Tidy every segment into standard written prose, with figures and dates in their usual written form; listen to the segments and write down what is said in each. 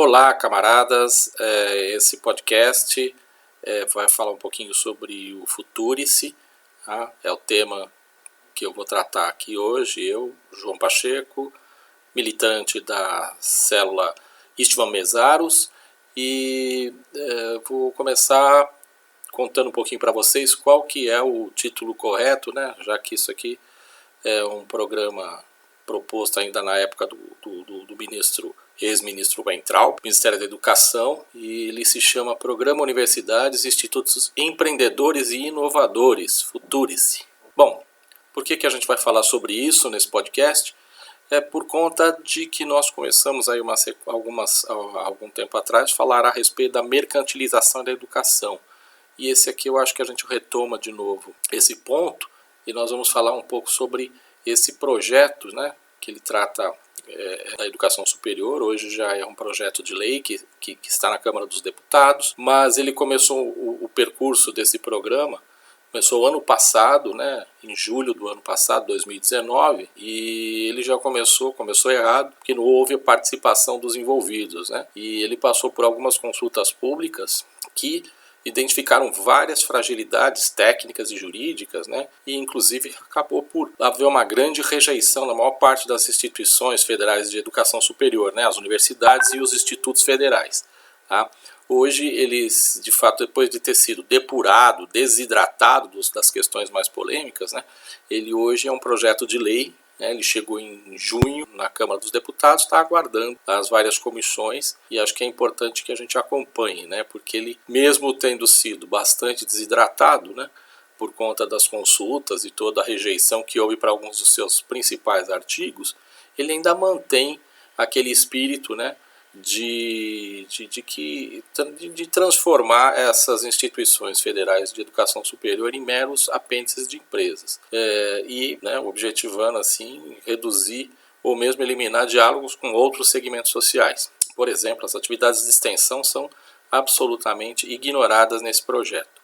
Olá, camaradas. Esse podcast vai falar um pouquinho sobre o Futurice, tá? É o tema que eu vou tratar aqui hoje. Eu, João Pacheco, militante da célula Istvan Mesaros, e vou começar contando um pouquinho para vocês qual que é o título correto, né? Já que isso aqui é um programa proposto ainda na época do ex-ministro Weintraub, Ministério da Educação, e ele se chama Programa Universidades e Institutos Empreendedores e Inovadores, Futurice. Bom, por que a gente vai falar sobre isso nesse podcast? É por conta de que nós começamos aí algum tempo atrás a falar a respeito da mercantilização da educação. E esse aqui eu acho que a gente retoma de novo esse ponto, e nós vamos falar um pouco sobre esse projeto, né, que ele trata da educação superior. Hoje já é um projeto de lei que está na Câmara dos Deputados, mas ele começou o percurso desse programa, começou ano passado, né, em julho do ano passado, 2019, e ele já começou errado, porque não houve a participação dos envolvidos, né, e ele passou por algumas consultas públicas que identificaram várias fragilidades técnicas e jurídicas, né? E inclusive acabou por haver uma grande rejeição na maior parte das instituições federais de educação superior, né? As universidades e os institutos federais. Tá? Hoje eles, de fato, depois de ter sido depurado, desidratado das questões mais polêmicas, né? Ele hoje é um projeto de lei. Ele chegou em junho na Câmara dos Deputados, está aguardando as várias comissões, e acho que é importante que a gente acompanhe, né, porque ele, mesmo tendo sido bastante desidratado, né, por conta das consultas e toda a rejeição que houve para alguns dos seus principais artigos, ele ainda mantém aquele espírito, né, de transformar essas instituições federais de educação superior em meros apêndices de empresas, objetivando assim reduzir ou mesmo eliminar diálogos com outros segmentos sociais. Por exemplo, as atividades de extensão são absolutamente ignoradas nesse projeto.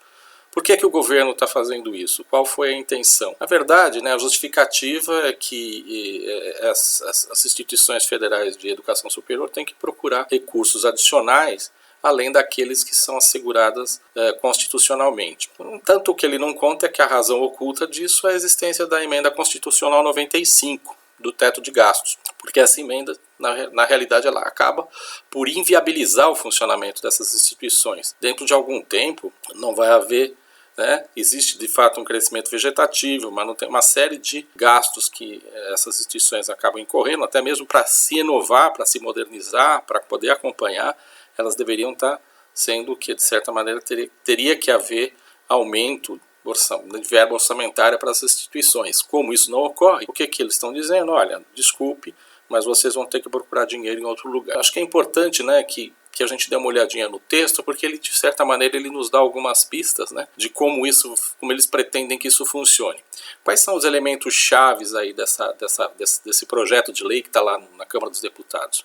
Por que o governo está fazendo isso? Qual foi a intenção? Na verdade, né, a justificativa é que as instituições federais de educação superior têm que procurar recursos adicionais, além daqueles que são asseguradas constitucionalmente. Tanto o que ele não conta é que a razão oculta disso é a existência da emenda constitucional 95, do teto de gastos, porque essa emenda, na realidade, ela acaba por inviabilizar o funcionamento dessas instituições. Dentro de algum tempo, não vai haver, né, existe de fato um crescimento vegetativo, mas não tem uma série de gastos que essas instituições acabam incorrendo, até mesmo para se inovar, para se modernizar, para poder acompanhar, elas deveriam estar sendo que, de certa maneira, teria que haver aumento de verba orçamentária para as instituições. Como isso não ocorre, o que eles estão dizendo? Olha, desculpe, mas vocês vão ter que procurar dinheiro em outro lugar. Acho que é importante, né, que a gente dê uma olhadinha no texto, porque ele, de certa maneira, ele nos dá algumas pistas, né, de como eles pretendem que isso funcione. Quais são os elementos chaves aí desse projeto de lei que está lá na Câmara dos Deputados?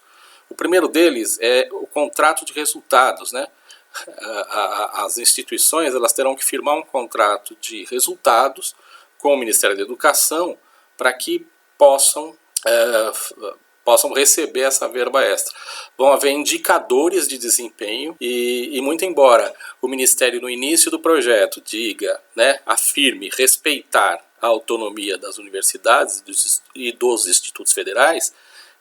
O primeiro deles é o contrato de resultados, né? As instituições, elas terão que firmar um contrato de resultados com o Ministério da Educação para que possam receber essa verba extra. Vão haver indicadores de desempenho e muito embora o Ministério no início do projeto diga, né, afirme respeitar a autonomia das universidades e dos institutos federais,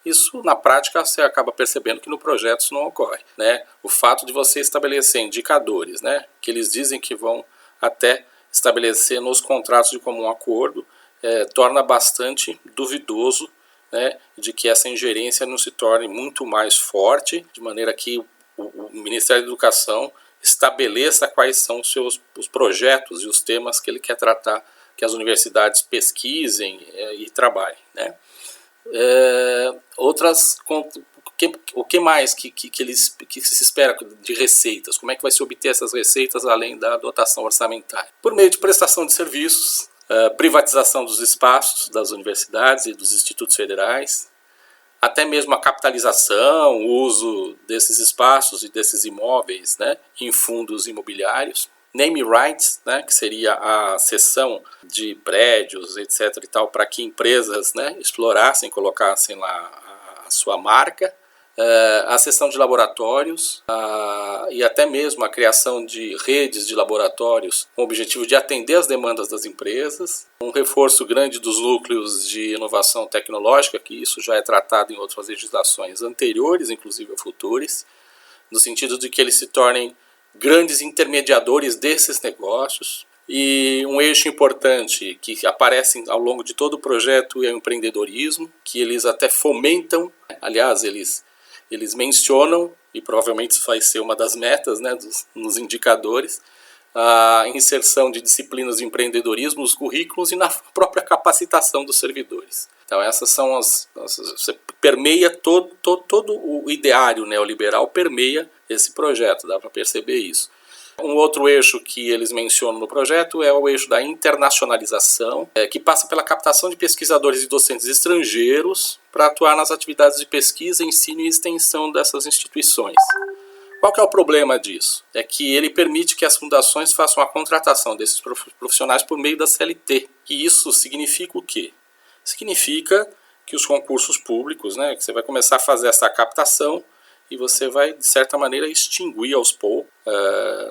isso na prática você acaba percebendo que no projeto isso não ocorre, né? O fato de você estabelecer indicadores, né, que eles dizem que vão até estabelecer nos contratos de comum acordo, torna bastante duvidoso, né, de que essa ingerência não se torne muito mais forte, de maneira que o Ministério da Educação estabeleça quais são os projetos e os temas que ele quer tratar, que as universidades pesquisem e trabalhem, né? O que mais que se espera de receitas? Como é que vai se obter essas receitas além da dotação orçamentária? Por meio de prestação de serviços, privatização dos espaços das universidades e dos institutos federais, até mesmo a capitalização, o uso desses espaços e desses imóveis, né, em fundos imobiliários. Name rights, né, que seria a cessão de prédios, etc. e tal, para que empresas, né, explorassem, colocassem lá a sua marca. a cessão de laboratórios e até mesmo a criação de redes de laboratórios com o objetivo de atender às demandas das empresas, um reforço grande dos núcleos de inovação tecnológica, que isso já é tratado em outras legislações anteriores, inclusive a futuras, no sentido de que eles se tornem grandes intermediadores desses negócios. E um eixo importante que aparece ao longo de todo o projeto é o empreendedorismo, que eles até fomentam, aliás, eles mencionam, e provavelmente vai ser uma das metas, né, nos indicadores, a inserção de disciplinas de empreendedorismo nos currículos e na própria capacitação dos servidores. Então essas são você permeia todo o ideário neoliberal, permeia esse projeto, dá para perceber isso. Um outro eixo que eles mencionam no projeto é o eixo da internacionalização, que passa pela captação de pesquisadores e docentes estrangeiros para atuar nas atividades de pesquisa, ensino e extensão dessas instituições. Qual que é o problema disso? É que ele permite que as fundações façam a contratação desses profissionais por meio da CLT. E isso significa o quê? Significa que os concursos públicos, né, que você vai começar a fazer essa captação e você vai, de certa maneira, extinguir aos poucos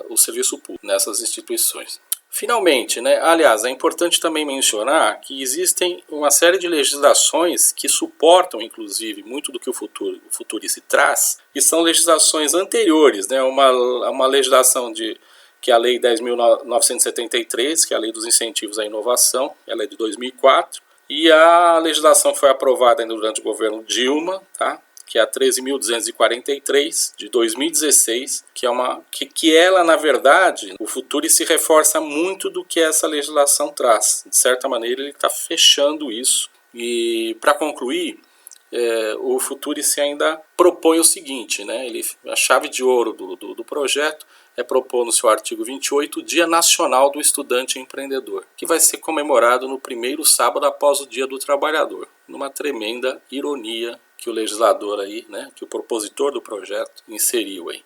o serviço público nessas instituições. Finalmente, né, aliás, é importante também mencionar que existem uma série de legislações que suportam, inclusive, muito do que o Futurice traz, e são legislações anteriores, né, uma legislação que é a Lei 10.973, que é a Lei dos Incentivos à Inovação, ela é de 2004, e a legislação foi aprovada ainda durante o governo Dilma, tá? Que é a 13.243, de 2016, que ela, na verdade, o Futurice se reforça muito do que essa legislação traz. De certa maneira, ele está fechando isso. E, para concluir, o Futurice ainda propõe o seguinte, né? A chave de ouro do projeto é propor no seu artigo 28 o Dia Nacional do Estudante Empreendedor, que vai ser comemorado no primeiro sábado após o Dia do Trabalhador, numa tremenda ironia que o legislador aí, né, que o propositor do projeto inseriu aí.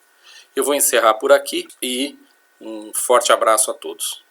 Eu vou encerrar por aqui e um forte abraço a todos.